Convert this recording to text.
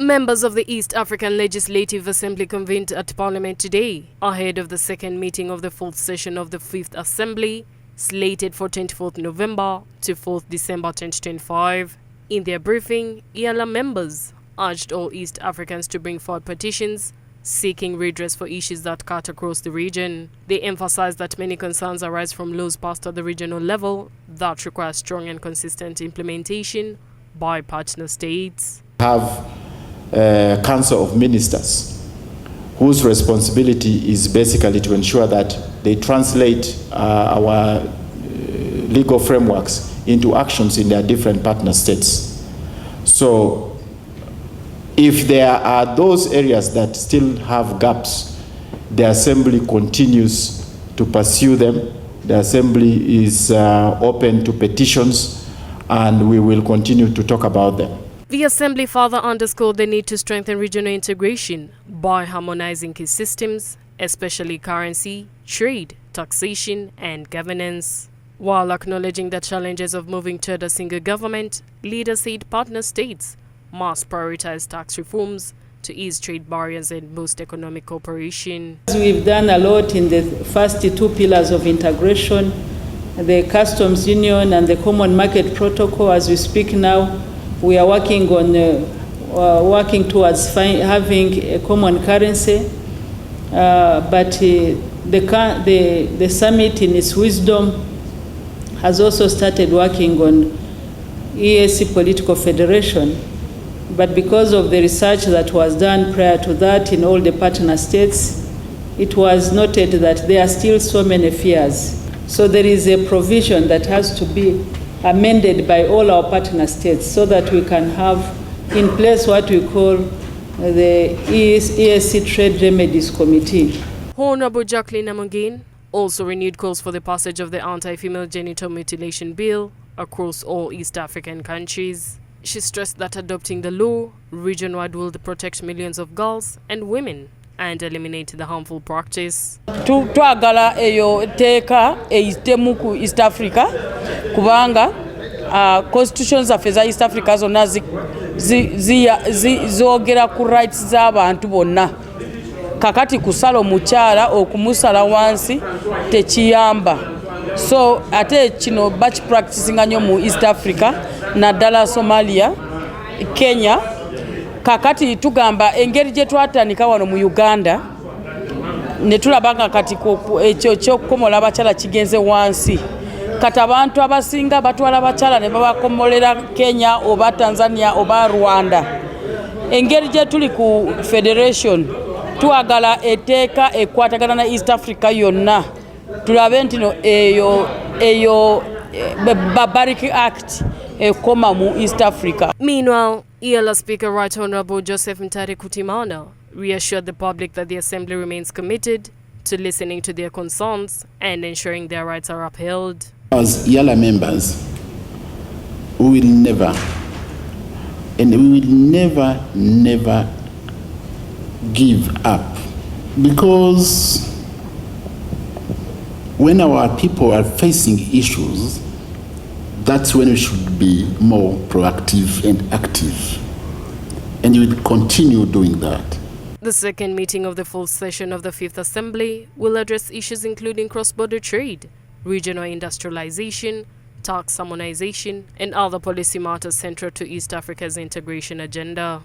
Members of the East African Legislative Assembly convened at Parliament today ahead of the second meeting of the fourth session of the Fifth Assembly, slated for 24th November to 4th December 2025. In their briefing, EALA members urged all East Africans to bring forward petitions seeking redress for issues that cut across the region. They emphasized that many concerns arise from laws passed at the regional level that require strong and consistent implementation by partner states. Have a Council of Ministers whose responsibility is basically to ensure that they translate our legal frameworks into actions in their different partner states. So if there are those areas that still have gaps, the Assembly continues to pursue them. The Assembly is open to petitions, and we will continue to talk about them. The Assembly further underscored the need to strengthen regional integration by harmonizing key systems, especially currency, trade, taxation, and governance. While acknowledging the challenges of moving toward a single government, leaders said partner states must prioritize tax reforms to ease trade barriers and boost economic cooperation. We've done a lot in the first two pillars of integration, the customs union and the common market protocol. As we speak now, we are working on working towards having a common currency, but the summit in its wisdom has also started working on EAC political federation. But because of the research that was done prior to that in all the partner states, it was noted that there are still so many fears. So there is a provision that has to be amended by all our partner states so that we can have in place what we call the EAC Trade Remedies Committee. Honorable Jacqueline Amongin also renewed calls for the passage of the Anti-Female Genital Mutilation Bill across all East African countries. She stressed that adopting the law region-wide will protect millions of girls and women and eliminate the harmful practice. Twagala eyo teeka eyitemu ku East Africa kubanga constitutions zaffe za East Africa zonna zoogera ku rights z'abantu bonna. Kakati kusala omukyala okumusala wansi tekiyamba. So ate kino batch practicing nnyo mu East Africa naddala Somalia, Kenya. Kakati tugamba engeri gye twatandika wano mu Uganda ne tulabanga kati ekyo ky'okukomola abakyala kigenze wansi. Kati abantu abasinga batwala abakyala ne babakomolera Kenya oba Tanzania oba Rwanda. Engeri gye tuli ku federation twagala etteeka ekwatagana na East Africa yonna. Tulabe nti no eyo Barbaric Act ekoma mu East Africa. Meanwhile, EALA Speaker Right Honorable Joseph Ntare Kutimana reassured the public that the Assembly remains committed to listening to their concerns and ensuring their rights are upheld. As EALA members, we will never give up, because when our people are facing issues, that's when we should be more proactive and active, and we will continue doing that. The second meeting of the full session of the Fifth Assembly will address issues including cross-border trade, regional industrialization, tax harmonization, and other policy matters central to East Africa's integration agenda.